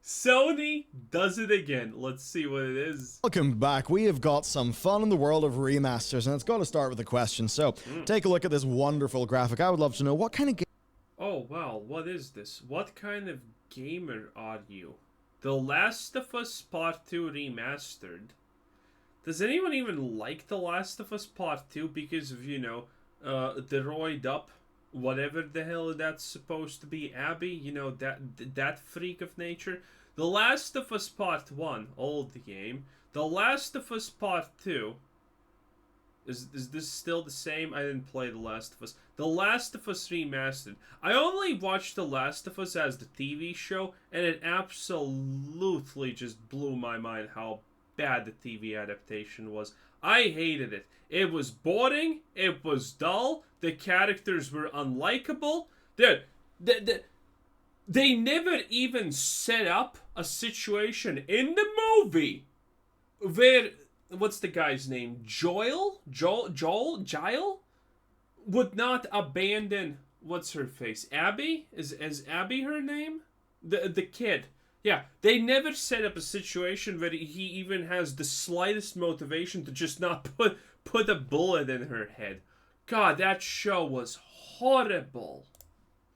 Sony does it again. Let's see what it is. Welcome back. We have got some fun in the world of remasters, and it's got to start with a question. So, take a look at this wonderful graphic. I would love to know what kind of game. Oh, wow. What is this? What kind of gamer are you? The Last of Us Part 2 Remastered. Does anyone even like The Last of Us Part 2 because of, you know, the roid up, whatever the hell that's supposed to be, Abby? You know, that freak of nature? The Last of Us Part 1, old game. The Last of Us Part 2. Is this still the same? I didn't play The Last of Us. The Last of Us Remastered. I only watched The Last of Us as the TV show, and it absolutely just blew my mind how bad the TV adaptation was. I hated it. It was boring. It was dull. The characters were unlikable. They never even set up a situation in the movie where, what's the guy's name? Joel would not abandon, what's her face? Abby? Is Abby her name? The kid. Yeah, they never set up a situation where he even has the slightest motivation to just not put a bullet in her head. God, that show was horrible.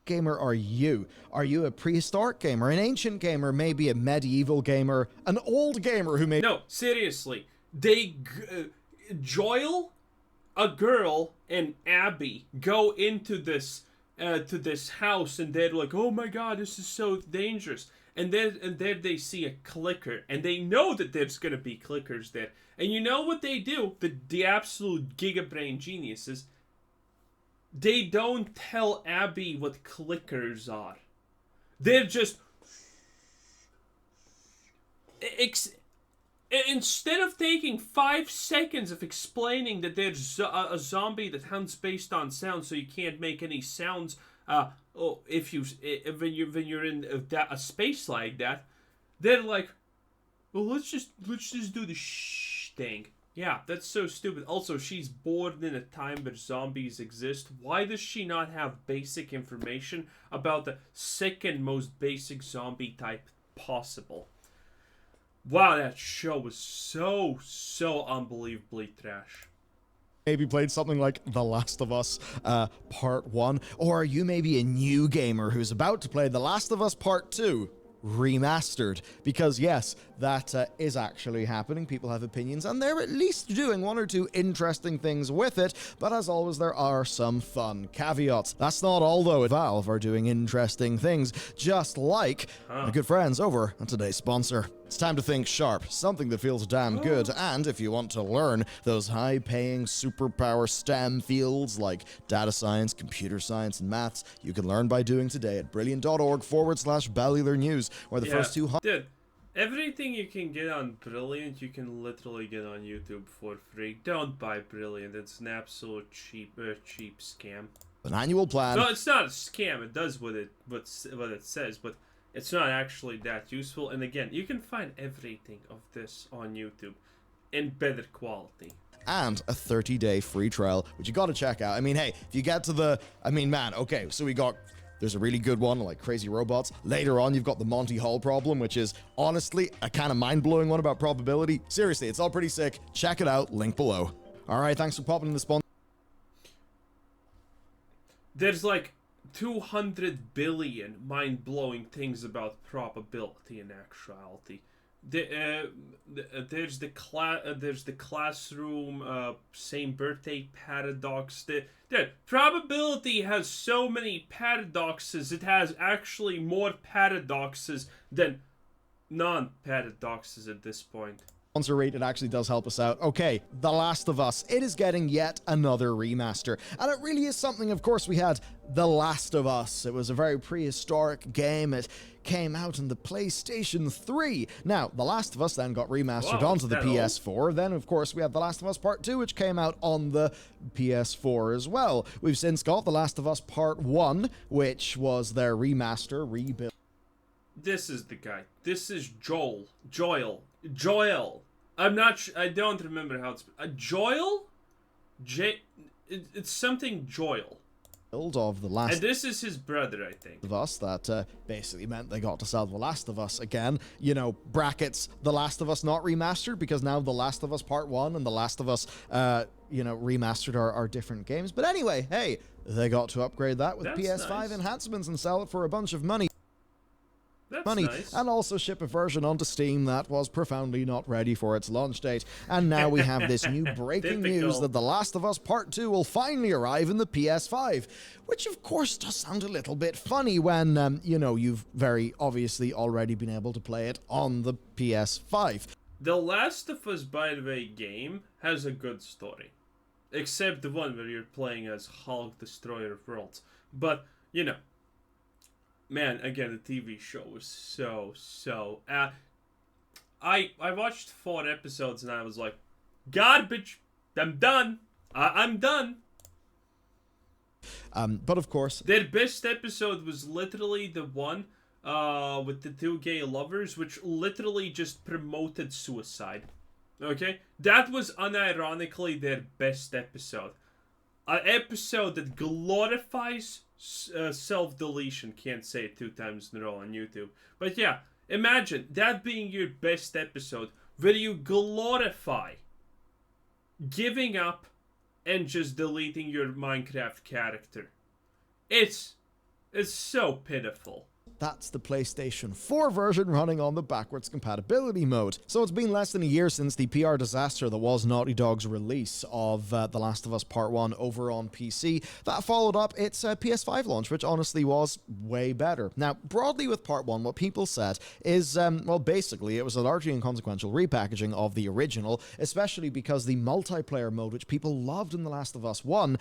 Gamer are you? Are you a prehistoric gamer, an ancient gamer, maybe a medieval gamer, an old gamer who made... No, seriously. Joel, a girl, and Abby go into this house, and they're like, "Oh my God, this is so dangerous." And then they see a clicker, and they know that there's gonna be clickers there. And you know what they do? The absolute gigabrain geniuses. They don't tell Abby what clickers are. They're just instead of taking 5 seconds of explaining that there's a zombie that hunts based on sound, so you can't make any sounds. When you're in a space like that, they're like, well, let's just do the shh thing. Yeah, that's so stupid. Also, she's born in a time where zombies exist. Why does she not have basic information about the second most basic zombie type possible? Wow, that show was so unbelievably trash. Maybe played something like The Last of Us Part 1, or are you maybe a new gamer who's about to play The Last of Us Part 2 Remastered? Because yes, that is actually happening. People have opinions, and they're at least doing one or two interesting things with it, but as always, there are some fun caveats. That's not all, though. Valve are doing interesting things, just like my good friends over at today's sponsor. It's time to think sharp, something that feels damn good, and if you want to learn those high-paying superpower STEM fields like data science, computer science, and maths, you can learn by doing today at brilliant.org/Bellular News, where the first 200... Dude, everything you can get on Brilliant, you can literally get on YouTube for free. Don't buy Brilliant, it's an absolute cheap scam. An annual plan... No, it's not a scam, it does what it says, but... it's not actually that useful, and again, you can find everything of this on YouTube in better quality. And a 30-day free trial, which you gotta check out. I mean, hey, if you get to the... I mean, man, okay, so there's a really good one, like Crazy Robots. Later on, you've got the Monty Hall problem, which is honestly a kind of mind-blowing one about probability. Seriously, it's all pretty sick. Check it out, link below. Alright, thanks for popping in the sponsor. There's like 200 billion mind-blowing things about probability in actuality. There's the classroom same birthday paradox. The probability has so many paradoxes. It has actually more paradoxes than non-paradoxes at this point. Sponsor rate, it actually does help us out. Okay, The Last of Us. It is getting yet another remaster. And it really is something, of course, we had The Last of Us. It was a very prehistoric game. It came out on the PlayStation 3. Now, The Last of Us then got remastered onto the PS4. Then, of course, we have The Last of Us Part 2, which came out on the PS4 as well. We've since got The Last of Us Part 1, which was their remaster, rebuild. This is the guy. This is Joel. I don't remember how it's... Joel? It's something Joel. of The Last And this is his brother, I think. of Us that basically meant they got to sell The Last of Us again. You know, brackets The Last of Us not remastered, because now The Last of Us Part 1 and The Last of Us, you know, remastered are different games. But anyway, hey, they got to upgrade that with That's PS5 nice. enhancements and sell it for a bunch of money. That's nice. And also ship a version onto Steam that was profoundly not ready for its launch date. And now we have this new breaking news that The Last of Us Part 2 will finally arrive in the PS5, which of course does sound a little bit funny when, you know, you've very obviously already been able to play it on the PS5. The Last of Us, by the way, game has a good story. Except the one where you're playing as Hulk, Destroyer of Worlds. But, you know, man, again, the TV show was so... I watched 4 episodes and I was like, garbage, I'm done. I'm done. But of course... Their best episode was literally the one with the 2 gay lovers, which literally just promoted suicide. Okay? That was unironically their best episode. An episode that glorifies self-deletion. Can't say it 2 times in a row on YouTube. But yeah, imagine that being your best episode where you glorify giving up and just deleting your Minecraft character. It's so pitiful. That's the PlayStation 4 version running on the backwards compatibility mode. So it's been less than a year since the PR disaster that was Naughty Dog's release of The Last of Us Part 1 over on PC. That followed up its PS5 launch, which honestly was way better. Now, broadly with Part 1, what people said is, well, basically, it was a largely inconsequential repackaging of the original, especially because the multiplayer mode, which people loved in The Last of Us 1,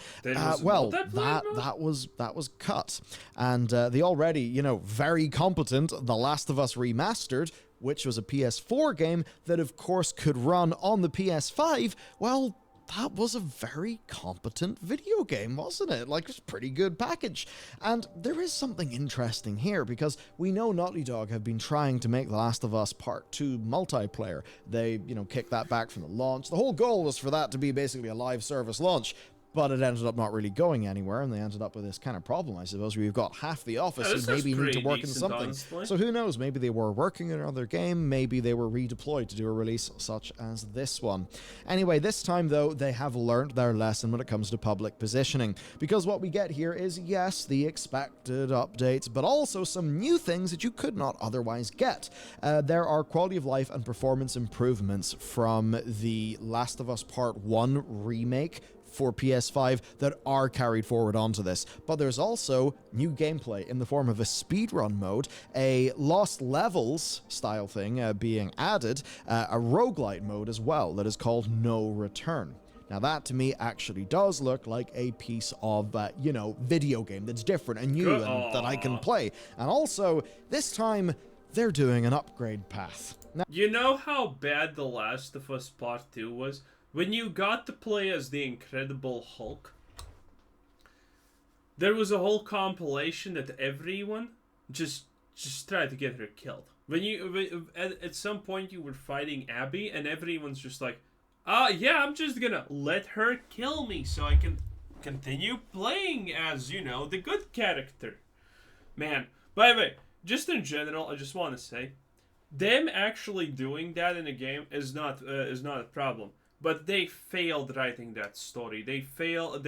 well, that was cut. And the already, you know, very competent The Last of Us Remastered, which was a PS4 game that of course could run on the PS5, well, that was a very competent video game, wasn't it? Like, it's a pretty good package. And there is something interesting here, because we know Naughty Dog have been trying to make The Last of Us Part 2 multiplayer. They, you know, kicked that back from the launch. The whole goal was for that to be basically a live service launch. But it ended up not really going anywhere, and they ended up with this kind of problem, I suppose, where you've got half the office who maybe need to work in something. Honestly. So who knows, maybe they were working in another game, maybe they were redeployed to do a release such as this one. Anyway, this time, though, they have learned their lesson when it comes to public positioning, because what we get here is, yes, the expected updates, but also some new things that you could not otherwise get. There are quality of life and performance improvements from the Last of Us Part 1 remake for PS5 that are carried forward onto this. But there's also new gameplay in the form of a speedrun mode, a Lost Levels style thing being added, a roguelite mode as well that is called No Return. Now that to me actually does look like a piece of, you know, video game that's different and new and that I can play. And also, this time, they're doing an upgrade path. Now, you know how bad The Last of Us Part 2 was? When you got to play as the Incredible Hulk, there was a whole compilation that everyone just tried to get her killed. When you at some point you were fighting Abby, and everyone's just like, yeah, I'm just gonna let her kill me so I can continue playing as, you know, the good character. Man, by the way, just in general, I just want to say, them actually doing that in a game is not a problem. But they failed writing that story. They failed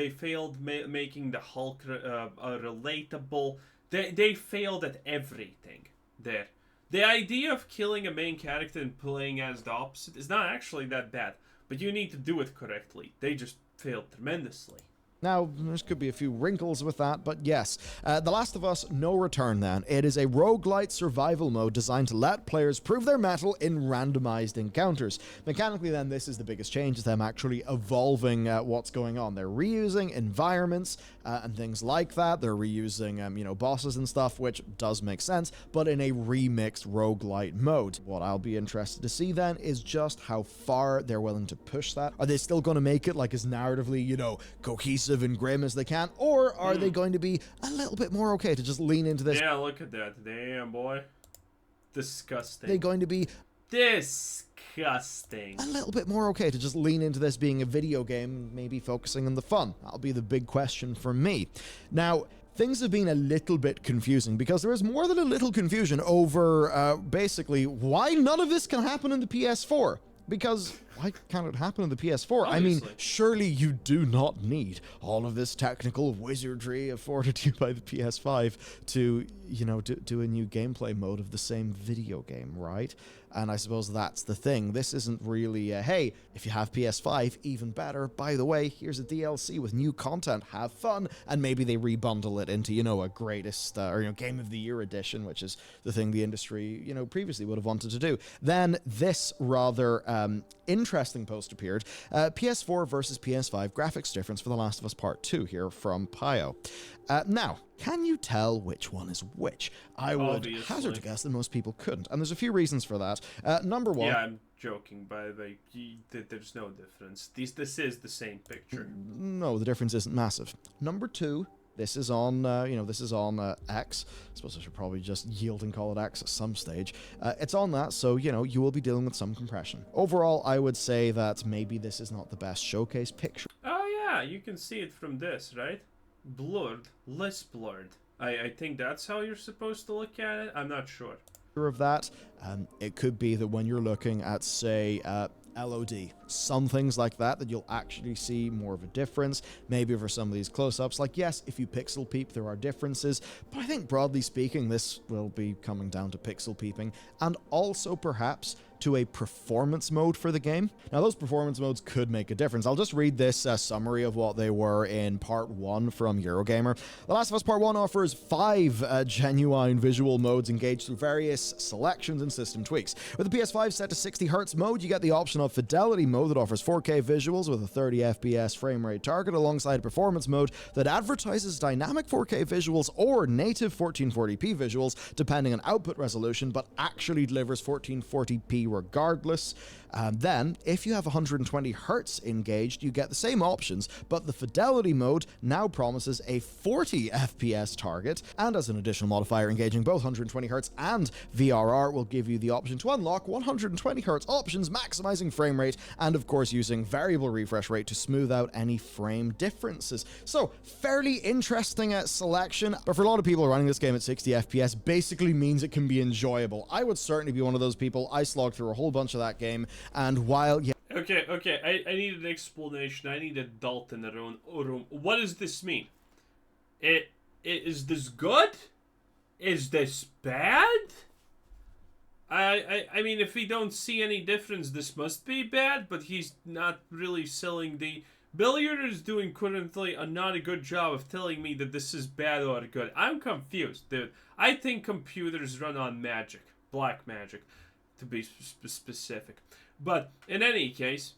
making the Hulk relatable. They failed at everything there. The idea of killing a main character and playing as the opposite is not actually that bad. But you need to do it correctly. They just failed tremendously. Now, there could be a few wrinkles with that, but yes. The Last of Us No Return, then. It is a roguelite survival mode designed to let players prove their mettle in randomized encounters. Mechanically, then, this is the biggest change, is them actually evolving what's going on. They're reusing environments and things like that. They're reusing, you know, bosses and stuff, which does make sense, but in a remixed roguelite mode. What I'll be interested to see, then, is just how far they're willing to push that. Are they still going to make it, like, as narratively, you know, cohesive and grim as they can, or are they going to be a little bit more okay to just lean into this? Yeah, look at that. Damn, boy. Disgusting. They're going to be Disgusting. A little bit more okay to just lean into this being a video game, maybe focusing on the fun. That'll be the big question for me. Now, things have been a little bit confusing because there is more than a little confusion over basically why none of this can happen in the PS4. Because why can't it happen on the PS4? Obviously. I mean, surely you do not need all of this technical wizardry afforded to you by the PS5 to, you know, do a new gameplay mode of the same video game, right? And I suppose that's the thing. This isn't really hey, if you have PS5, even better. By the way, here's a DLC with new content. Have fun. And maybe they rebundle it into, you know, a greatest or, you know, Game of the Year edition, which is the thing the industry, you know, previously would have wanted to do. Then this rather interesting post appeared. PS4 versus PS5 graphics difference for The Last of Us Part 2 here from Pio. Now, can you tell which one is which? I would Obviously. hazard to guess that most people couldn't, and there's a few reasons for that. Number one... Yeah, I'm joking, by the way. There's no difference. This is the same picture. No, the difference isn't massive. Number two, this is on, you know, this is on X. I suppose I should probably just yield and call it X at some stage. It's on that, so, you know, you will be dealing with some compression. Overall, I would say that maybe this is not the best showcase picture. Oh yeah, you can see it from this, right? Blurred, less blurred. I think that's how you're supposed to look at it. I'm not sure. Of that, it could be that when you're looking at, say, LOD, some things like that you'll actually see more of a difference. Maybe for some of these close-ups, like, yes, if you pixel peep, there are differences, but I think broadly speaking, this will be coming down to pixel peeping, and also perhaps to a performance mode for the game. Now, those performance modes could make a difference. I'll just read this summary of what they were in Part 1 from Eurogamer. The Last of Us Part 1 offers 5 genuine visual modes engaged through various selections and system tweaks. With the PS5 set to 60Hz mode, you get the option of Fidelity mode that offers 4K visuals with a 30 FPS frame rate target alongside a performance mode that advertises dynamic 4K visuals or native 1440p visuals depending on output resolution, but actually delivers 1440p regardless. Then, if you have 120 Hz engaged, you get the same options, but the Fidelity mode now promises a 40 FPS target, and as an additional modifier, engaging both 120 Hz and VRR will give you the option to unlock 120 Hz options, maximizing frame rate, and of course using variable refresh rate to smooth out any frame differences. So, fairly interesting selection, but for a lot of people running this game at 60 FPS basically means it can be enjoyable. I would certainly be one of those people. I slogged through a whole bunch of that game, and while, yeah... Okay, I need an explanation. I need adult in the room. What does this mean? Is this good? Is this bad? I mean, if we don't see any difference, this must be bad, but he's not really selling the... Billiard is doing currently not a good job of telling me that this is bad or good. I'm confused, dude. I think computers run on magic. Black magic, to be specific. But, in any case...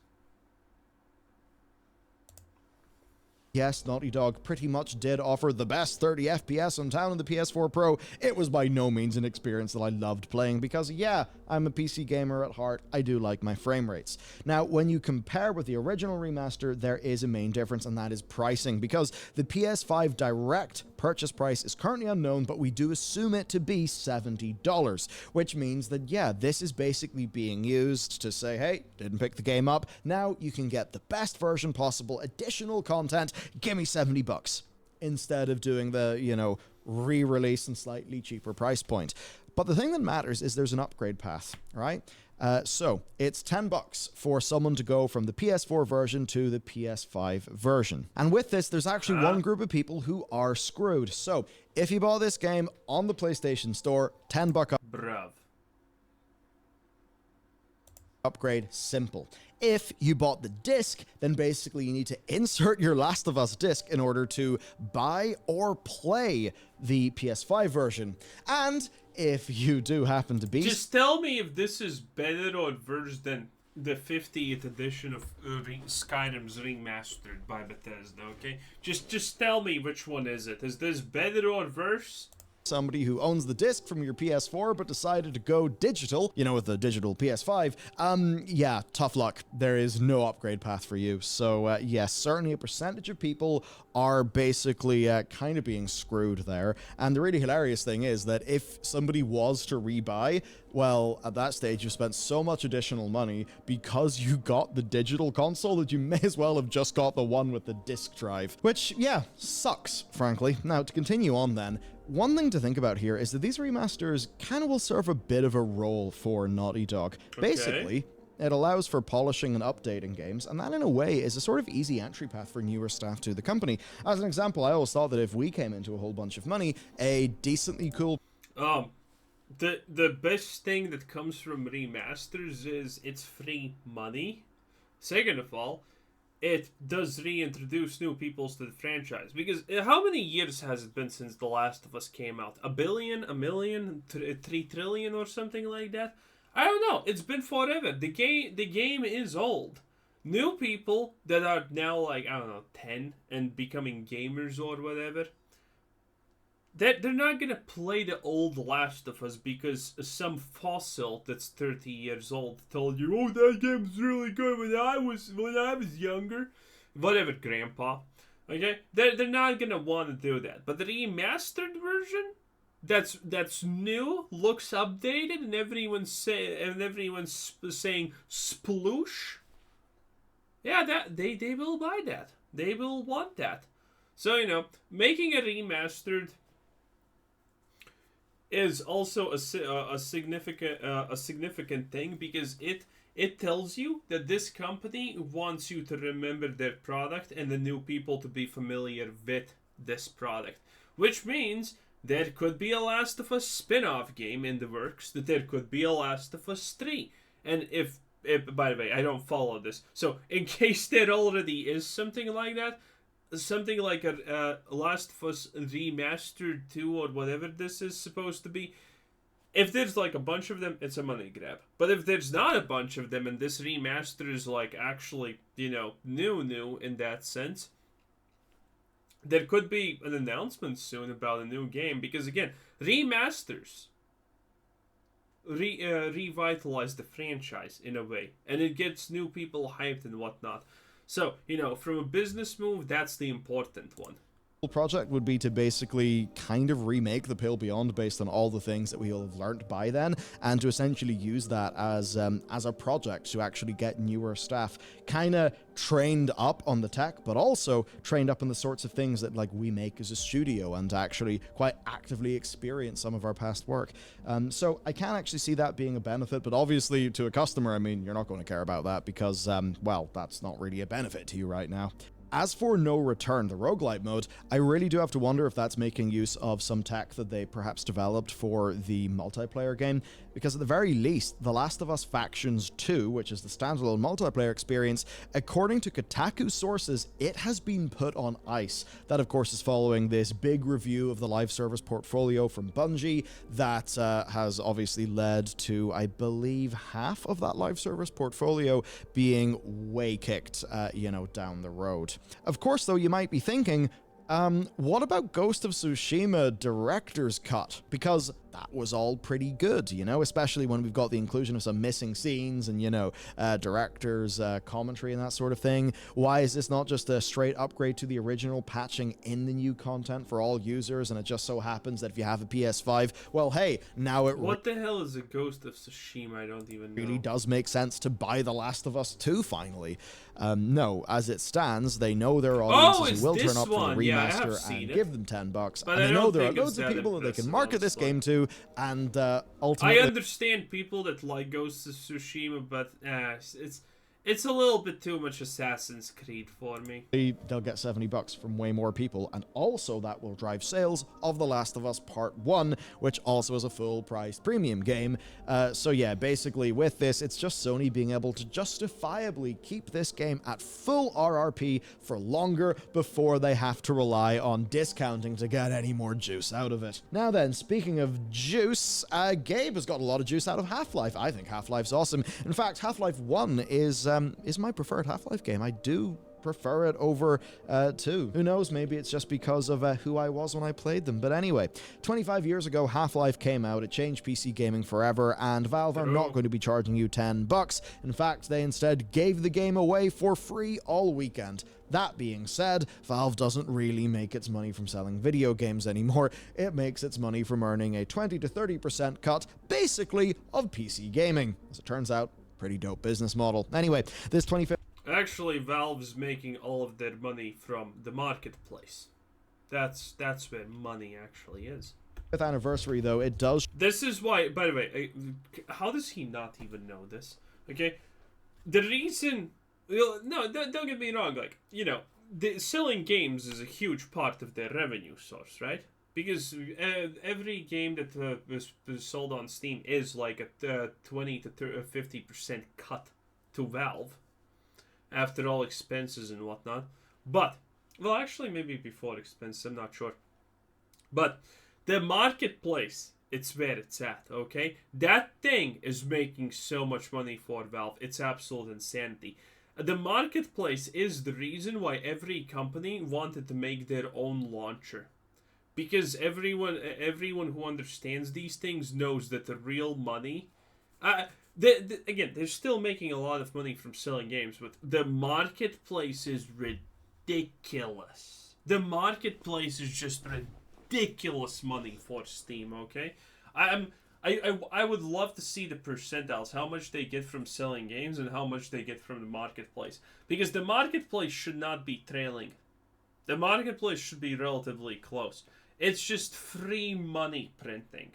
Yes, Naughty Dog pretty much did offer the best 30 FPS on town in the PS4 Pro. It was by no means an experience that I loved playing because, yeah, I'm a PC gamer at heart. I do like my frame rates. Now, when you compare with the original remaster, there is a main difference, and that is pricing, because the PS5 direct purchase price is currently unknown, but we do assume it to be $70, which means that, yeah, this is basically being used to say, hey, didn't pick the game up. Now you can get the best version possible, additional content, give me $70 instead of doing the, you know, re-release and slightly cheaper price point. But the thing that matters is there's an upgrade path, right? So it's $10 for someone to go from the PS4 version to the PS5 version. And with this, there's actually one group of people who are screwed. So if you bought this game on the PlayStation Store, $10 Bruv. upgrade, simple. If you bought the disc, then basically you need to insert your Last of Us disc in order to buy or play the PS5 version. And if you do happen to be... Just tell me if this is better or worse than the 50th edition of Skyrim's Remastered by Bethesda, okay? Just tell me which one is it. Is this better or worse? somebody who owns the disc from your PS4 but decided to go digital, you know, with the digital PS5, yeah, tough luck. There is no upgrade path for you. So, yes, certainly a percentage of people are basically kind of being screwed there. And the really hilarious thing is that if somebody was to rebuy, well, at that stage, you spent so much additional money because you got the digital console that you may as well have just got the one with the disc drive. Which, yeah, sucks, frankly. Now, to continue on then, one thing to think about here is that these remasters kind of will serve a bit of a role for Naughty Dog. Okay. Basically, it allows for polishing and updating games, and that in a way is a sort of easy entry path for newer staff to the company. As an example, I always thought that if we came into a whole bunch of money, a decently cool... The best thing that comes from remasters is it's free money. Second of all, it does reintroduce new peoples to the franchise. Because how many years has it been since The Last of Us came out? A billion? A million? 3 trillion or something like that? I don't know. It's been forever. The game is old. New people that are now like, I don't know, 10 and becoming gamers or whatever, they're not gonna play the old Last of Us because some fossil that's 30 years old told you, oh, that game's really good when I was younger. Whatever, Grandpa. Okay? They're not gonna want to do that. But the remastered version, that's new, looks updated, and everyone's saying sploosh. Yeah, that they will buy that. They will want that. So, you know, making a remastered is also a significant thing because it tells you that this company wants you to remember their product and the new people to be familiar with this product, which means there could be a Last of Us spin-off game in the works, that there could be a Last of Us 3. And if by the way, I don't follow this, so in case there already is something like that, something like a Last of Us Remastered 2 or whatever this is supposed to be, if there's like a bunch of them, it's a money grab. But if there's not a bunch of them and this remaster is like actually, you know, new in that sense, there could be an announcement soon about a new game. Because again, remasters revitalize the franchise in a way, and it gets new people hyped and whatnot. So, you know, from a business move, that's the important one. Project would be to basically kind of remake The Pale Beyond based on all the things that we all have learned by then, and to essentially use that as a project to actually get newer staff kind of trained up on the tech, but also trained up on the sorts of things that like we make as a studio and actually quite actively experience some of our past work. So I can actually see that being a benefit, but obviously to a customer, I mean, you're not going to care about that because, well, that's not really a benefit to you right now. As for No Return, the roguelite mode, I really do have to wonder if that's making use of some tech that they perhaps developed for the multiplayer game, because at the very least, The Last of Us Factions 2, which is the standalone multiplayer experience, according to Kotaku sources, it has been put on ice. That, of course, is following this big review of the live service portfolio from Bungie that has obviously led to, I believe, half of that live service portfolio being way kicked, down the road. Of course, though, you might be thinking, what about Ghost of Tsushima Director's Cut? Because that was all pretty good, you know, especially when we've got the inclusion of some missing scenes and, director's commentary and that sort of thing. Why is this not just a straight upgrade to the original, patching in the new content for all users, and it just so happens that if you have a PS5, well, hey, now it... What the hell is a Ghost of Tsushima? I don't even know. Really does make sense to buy The Last of Us 2, finally. No, as it stands, they know their audiences who will turn up for the remaster and give them $10, and they know there are loads of people that they can market this game to, and ultimately... I understand people that like Ghost of Tsushima, but it's a little bit too much Assassin's Creed for me. They'll get $70 from way more people, and also that will drive sales of The Last of Us Part 1, which also is a full-priced premium game. So yeah, basically with this, it's just Sony being able to justifiably keep this game at full RRP for longer before they have to rely on discounting to get any more juice out of it. Now then, speaking of juice, Gabe has got a lot of juice out of Half-Life. I think Half-Life's awesome. In fact, Half-Life 1 is my preferred Half-Life game. I do prefer it over 2. Who knows, maybe it's just because of who I was when I played them. But anyway, 25 years ago, Half-Life came out. It changed PC gaming forever, and Valve are not going to be charging you $10. In fact, they instead gave the game away for free all weekend. That being said, Valve doesn't really make its money from selling video games anymore. It makes its money from earning a 20 to 30% cut, basically, of PC gaming. As it turns out, pretty dope business model. Anyway, this 25th... Actually, Valve's making all of their money from the marketplace. That's where money actually is. Anniversary, though, it does... This is why, by the way, how does he not even know this? Okay? The reason... No, don't get me wrong, like, you know, selling games is a huge part of their revenue source, right? Because every game that was sold on Steam is like a 20 to 50% cut to Valve after all expenses and whatnot. But, well, actually, maybe before expenses, I'm not sure. But the marketplace, it's where it's at, okay? That thing is making so much money for Valve. It's absolute insanity. The marketplace is the reason why every company wanted to make their own launcher. Because everyone who understands these things knows that the real money... again, they're still making a lot of money from selling games, but the marketplace is ridiculous. The marketplace is just ridiculous money for Steam, okay? I would love to see the percentiles, how much they get from selling games and how much they get from the marketplace. Because the marketplace should not be trailing. The marketplace should be relatively close. It's just free money printing.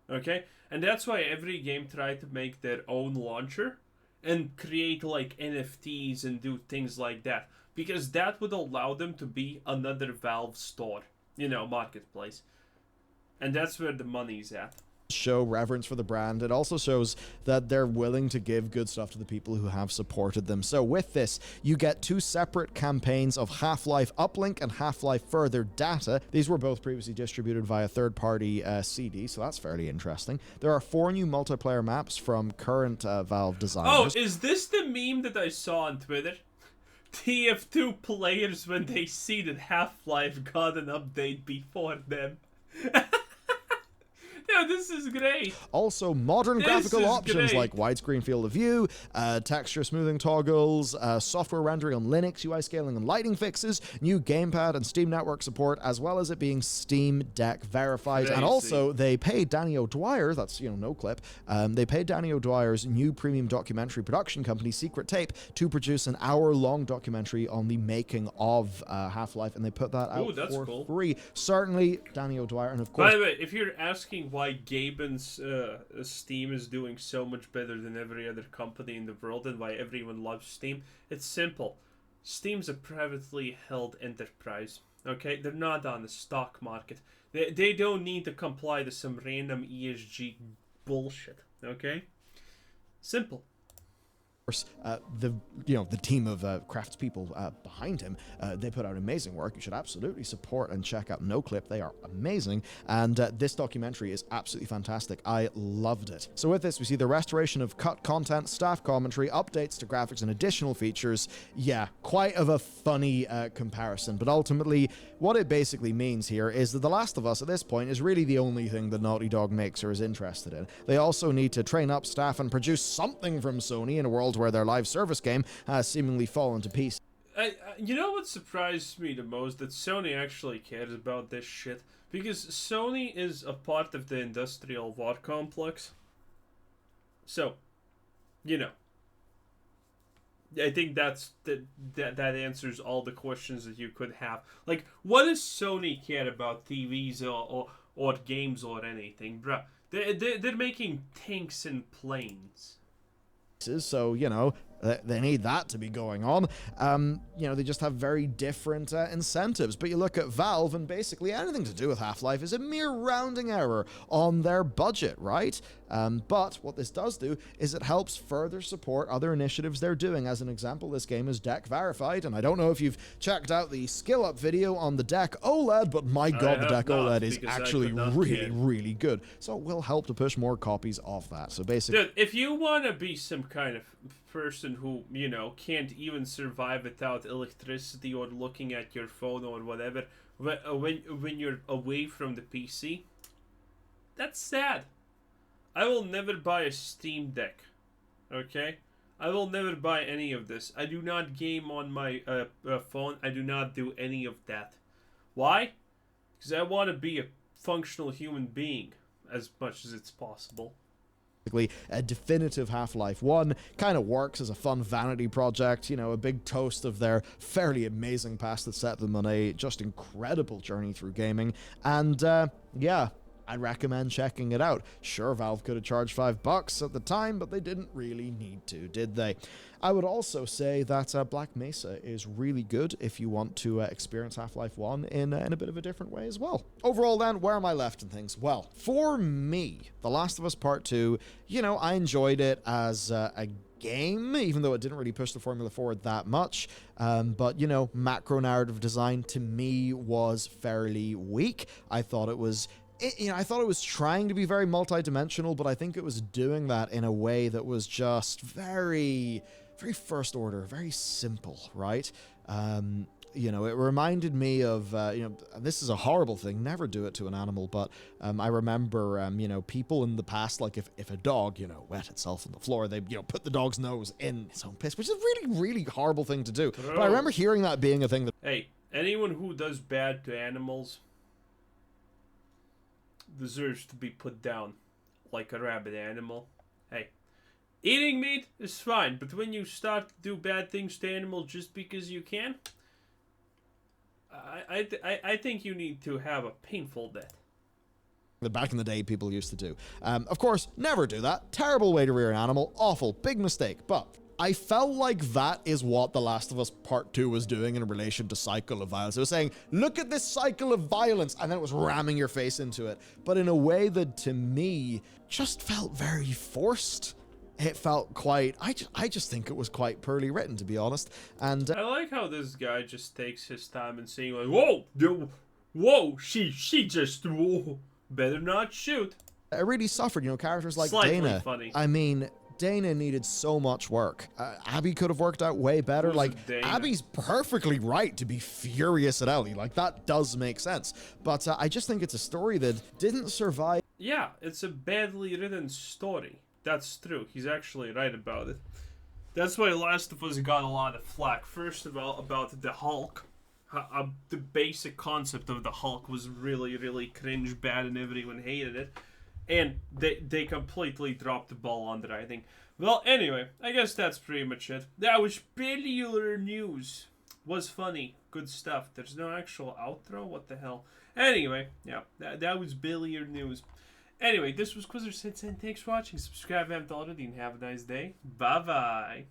Okay? And that's why every game tried to make their own launcher and create like NFTs and do things like that. Because that would allow them to be another Valve store. You know, marketplace. And that's where the money's at. Show reverence for the brand. It also shows that they're willing to give good stuff to the people who have supported them. So with this, you get 2 separate campaigns of Half-Life Uplink and Half-Life Further Data. These were both previously distributed via third-party CD, so that's fairly interesting. There are 4 new multiplayer maps from current Valve designers. Oh, is this the meme that I saw on Twitter? TF2 players when they see that Half-Life got an update before them. Yeah, this is great. Also, modern graphical options like widescreen field of view, texture smoothing toggles, software rendering on Linux, UI scaling and lighting fixes, new gamepad and Steam Network support, as well as it being Steam Deck verified. Crazy. And also, they paid Danny O'Dwyer, that's, you know, no clip, they paid Danny O'Dwyer's new premium documentary production company, Secret Tape, to produce an hour-long documentary on the making of Half-Life, and they put that out for free. Certainly, Danny O'Dwyer, and of course... By the way, if you're asking why Gaben's Steam is doing so much better than every other company in the world and why everyone loves Steam, it's simple. Steam's a privately held enterprise, okay? They're not on the stock market. They don't need to comply to some random ESG bullshit, okay? Simple. The team of craftspeople behind him, they put out amazing work. You should absolutely support and check out NoClip. They are amazing, and this documentary is absolutely fantastic. I loved it. So with this, we see the restoration of cut content, staff commentary, updates to graphics, and additional features. Yeah, quite of a funny comparison, but ultimately, what it basically means here is that The Last of Us at this point is really the only thing that Naughty Dog makes or is interested in. They also need to train up staff and produce something from Sony in a world where their live service game has seemingly fallen to pieces. You know what surprised me the most? That Sony actually cares about this shit. Because Sony is a part of the industrial war complex. So, you know. I think that answers all the questions that you could have. Like, what does Sony care about TVs or games or anything, bruh? They're making tanks and planes. So, you know, they need that to be going on. They just have very different incentives. But you look at Valve, and basically anything to do with Half-Life is a mere rounding error on their budget, right? But what this does do is it helps further support other initiatives they're doing. As an example, this game is deck verified, and I don't know if you've checked out the skill up video on the deck OLED, but my god, the deck OLED is actually really good. So it will help to push more copies of that. So basically... Dude, if you want to be some kind of person who, you know, can't even survive without electricity or looking at your phone or whatever when you're away from the PC. That's sad. I will never buy a Steam Deck. Okay? I will never buy any of this. I do not game on my phone. I do not do any of that. Why? Because I want to be a functional human being as much as it's possible. A definitive Half-Life 1 kind of works as a fun vanity project, you know, a big toast of their fairly amazing past that set them on a just incredible journey through gaming. And yeah, I'd recommend checking it out. Sure, Valve could have charged $5 at the time, but they didn't really need to, did they? I would also say that Black Mesa is really good if you want to experience Half-Life 1 in a bit of a different way as well. Overall then, where am I left in things? Well, for me, The Last of Us Part 2, you know, I enjoyed it as a game, even though it didn't really push the formula forward that much. But, you know, macro narrative design to me was fairly weak. I thought it was trying to be very multi-dimensional, but I think it was doing that in a way that was just very first order, very simple, right? You know, it reminded me of, you know, this is a horrible thing, never do it to an animal, but I remember, you know, people in the past, like if a dog, you know, wet itself on the floor, they, you know, put the dog's nose in its own piss, which is a really horrible thing to do. But I remember hearing that being a thing that... Hey, anyone who does bad to animals deserves to be put down like a rabid animal. Hey, eating meat is fine, but when you start to do bad things to animals just because you can, I think you need to have a painful death. That back in the day people used to do. Of course, never do that. Terrible way to rear an animal. Awful. Big mistake. But I felt like that is what The Last of Us Part 2 was doing in relation to cycle of violence. It was saying, look at this cycle of violence, and then it was ramming your face into it. But in a way that, to me, just felt very forced. It felt quite... I just think it was quite poorly written, to be honest. And I like how this guy just takes his time and saying, like, whoa, she just, whoa, better not shoot. It really suffered, you know, characters like Slightly Dana. funny. I mean... Dana needed so much work. Abby could have worked out way better. Who's like, Dana? Abby's perfectly right to be furious at Ellie. Like, that does make sense. But I just think it's a story that didn't survive. Yeah, it's a badly written story. That's true. He's actually right about it. That's why Last of Us got a lot of flack. First of all, about the Hulk. The basic concept of the Hulk was really cringe bad and everyone hated it. And they completely dropped the ball on that, I think. Well, anyway, I guess that's pretty much it. That was Billiard News. Was funny. Good stuff. There's no actual outro? What the hell? Anyway, yeah, that was Billiard News. Anyway, this was Quizzer Sense, and thanks for watching. Subscribe if you haven't already, and have a nice day. Bye-bye.